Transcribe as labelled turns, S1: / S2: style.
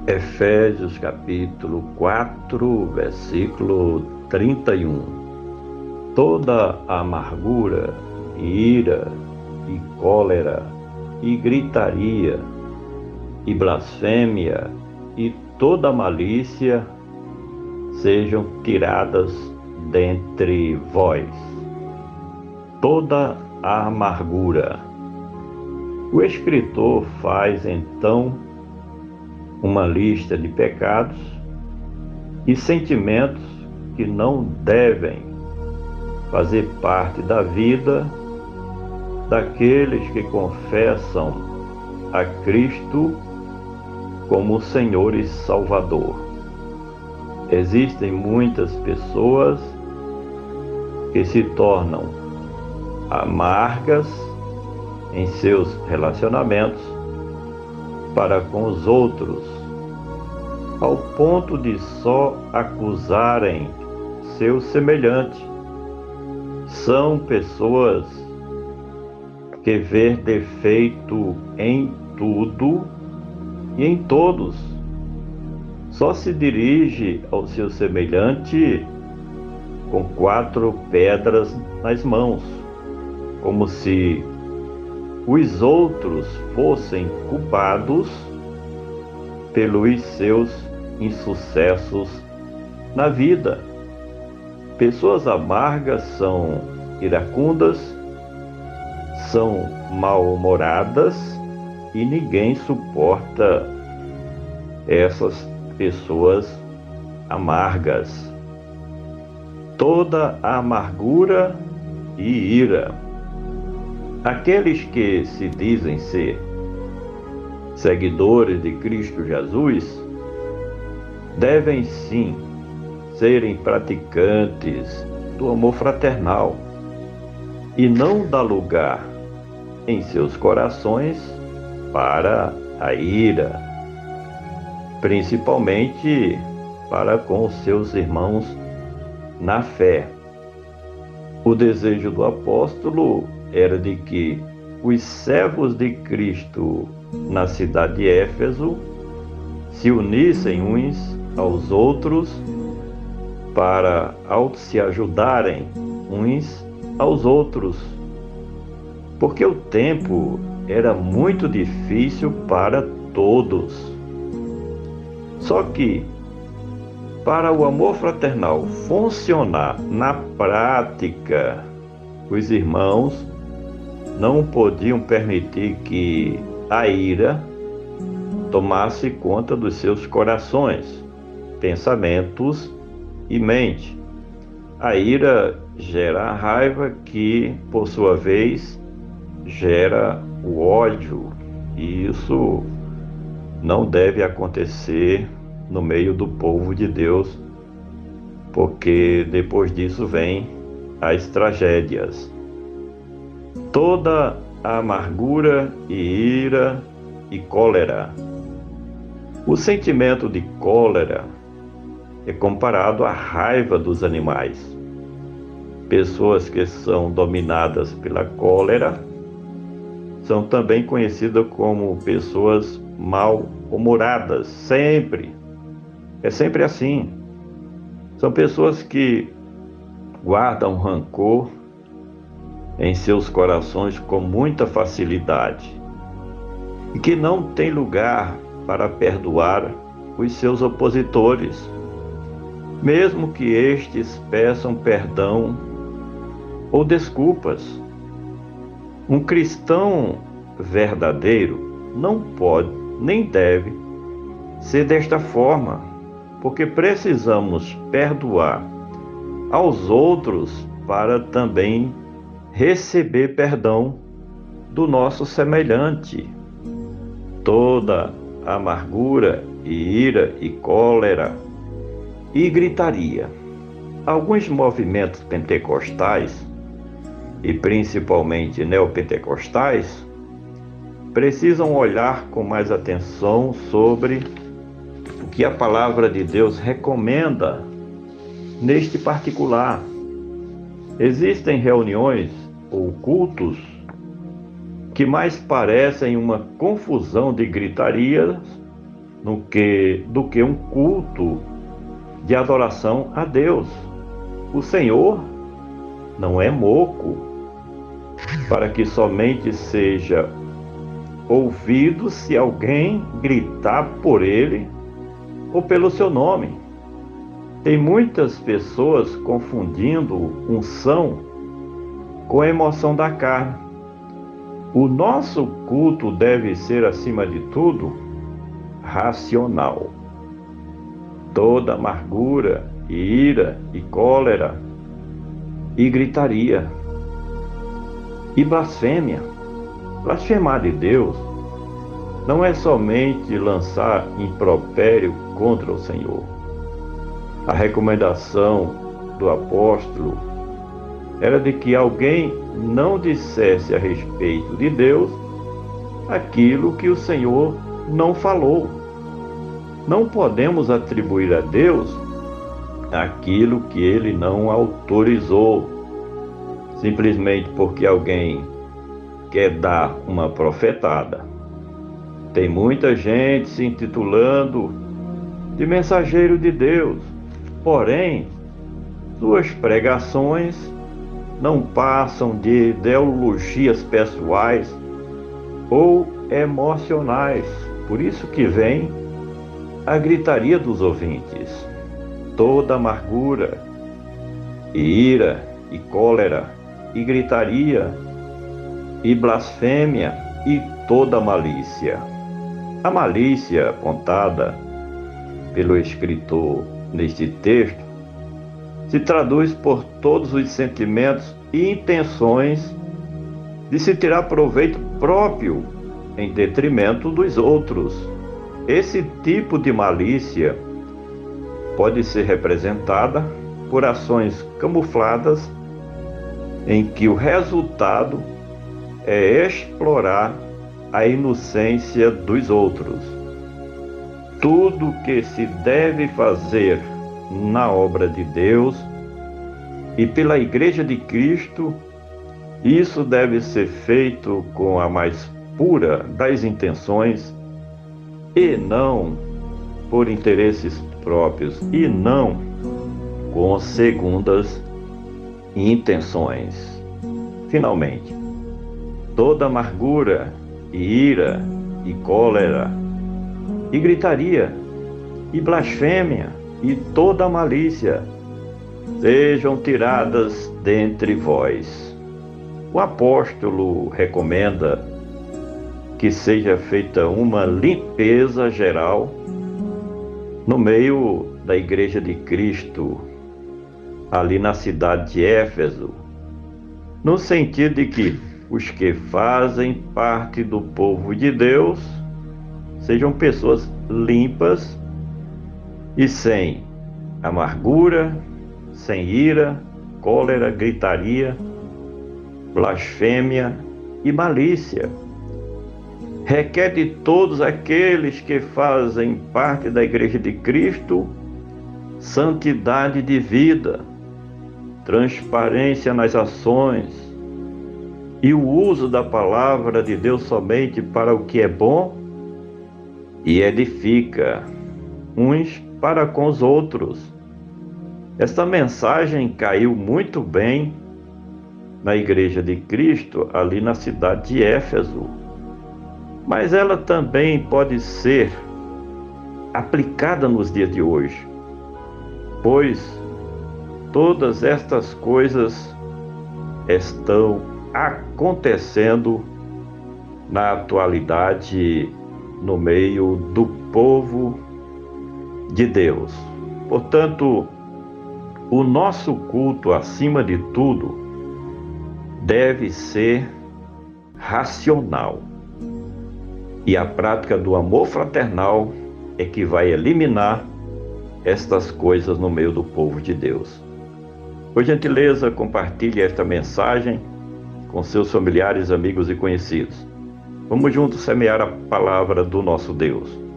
S1: Efésios capítulo 4, versículo 31. Toda amargura, ira e cólera e gritaria e blasfêmia e toda malícia sejam tiradas dentre vós. Toda a amargura. O escritor faz então uma lista de pecados e sentimentos que não devem fazer parte da vida daqueles que confessam a Cristo como Senhor e Salvador. Existem muitas pessoas que se tornam amargas em seus relacionamentos para com os outros, ao ponto de só acusarem seu semelhante. São pessoas que vê defeito em tudo e em todos. Só se dirige ao seu semelhante com 4 pedras nas mãos, como se os outros fossem culpados pelos seus insucessos na vida. Pessoas amargas são iracundas, são mal-humoradas e ninguém suporta essas pessoas amargas. Toda a amargura e ira. Aqueles que se dizem ser seguidores de Cristo Jesus devem sim serem praticantes do amor fraternal e não dar lugar em seus corações para a ira, principalmente para com os seus irmãos na fé. O desejo do apóstolo era de que os servos de Cristo na cidade de Éfeso se unissem uns aos outros para se ajudarem uns aos outros, porque o tempo era muito difícil para todos. Só que, para o amor fraternal funcionar na prática, os irmãos não podiam permitir que a ira tomasse conta dos seus corações, pensamentos e mente. A ira gera a raiva que, por sua vez, gera o ódio, e isso não deve acontecer no meio do povo de Deus, porque depois disso vem as tragédias. Toda a amargura e ira e cólera. O sentimento de cólera é comparado à raiva dos animais. Pessoas que são dominadas pela cólera são também conhecidas como pessoas mal-humoradas, sempre. É sempre assim. São pessoas que guardam rancor em seus corações com muita facilidade e que não tem lugar para perdoar os seus opositores, mesmo que estes peçam perdão ou desculpas. Um cristão verdadeiro não pode nem deve ser desta forma, porque precisamos perdoar aos outros para também receber perdão do nosso semelhante. Toda amargura e ira e cólera e gritaria. Alguns movimentos pentecostais, e principalmente neopentecostais, precisam olhar com mais atenção sobre o que a palavra de Deus recomenda neste particular. Existem reuniões ou cultos que mais parecem uma confusão de gritarias do que um culto de adoração a Deus. O Senhor não é moco para que somente seja ouvido se alguém gritar por ele ou pelo seu nome. Tem muitas pessoas confundindo unção com a emoção da carne. O nosso culto deve ser, acima de tudo, racional. Toda amargura, e ira, e cólera, e gritaria, e blasfêmia. Blasfemar de Deus não é somente lançar impropério contra o Senhor. A recomendação do apóstolo era de que alguém não dissesse a respeito de Deus aquilo que o Senhor não falou. Não podemos atribuir a Deus aquilo que Ele não autorizou, simplesmente porque alguém quer dar uma profetada. Tem muita gente se intitulando de mensageiro de Deus, porém, suas pregações não passam de ideologias pessoais ou emocionais. Por isso que vem a gritaria dos ouvintes. Toda amargura, e ira, e cólera, e gritaria, e blasfêmia, e toda malícia. A malícia apontada pelo escritor neste texto se traduz por todos os sentimentos e intenções de se tirar proveito próprio em detrimento dos outros. Esse tipo de malícia pode ser representada por ações camufladas em que o resultado é explorar a inocência dos outros. Tudo que se deve fazer na obra de Deus e pela Igreja de Cristo, isso deve ser feito com a mais pura das intenções e não por interesses próprios e não com segundas intenções. Finalmente, toda amargura e ira e cólera e gritaria e blasfêmia e toda malícia sejam tiradas dentre vós. O apóstolo recomenda que seja feita uma limpeza geral no meio da Igreja de Cristo, ali na cidade de Éfeso, no sentido de que os que fazem parte do povo de Deus sejam pessoas limpas e sem amargura, sem ira, cólera, gritaria, blasfêmia e malícia. Requer de todos aqueles que fazem parte da Igreja de Cristo santidade de vida, transparência nas ações e o uso da palavra de Deus somente para o que é bom e edifica uns para com os outros. Esta mensagem caiu muito bem na Igreja de Cristo, ali na cidade de Éfeso, mas ela também pode ser aplicada nos dias de hoje, pois todas estas coisas estão acontecendo na atualidade no meio do povo de Deus. Portanto, o nosso culto, acima de tudo, deve ser racional. E a prática do amor fraternal é que vai eliminar estas coisas no meio do povo de Deus. Por gentileza, compartilhe esta mensagem com seus familiares, amigos e conhecidos. Vamos juntos semear a palavra do nosso Deus.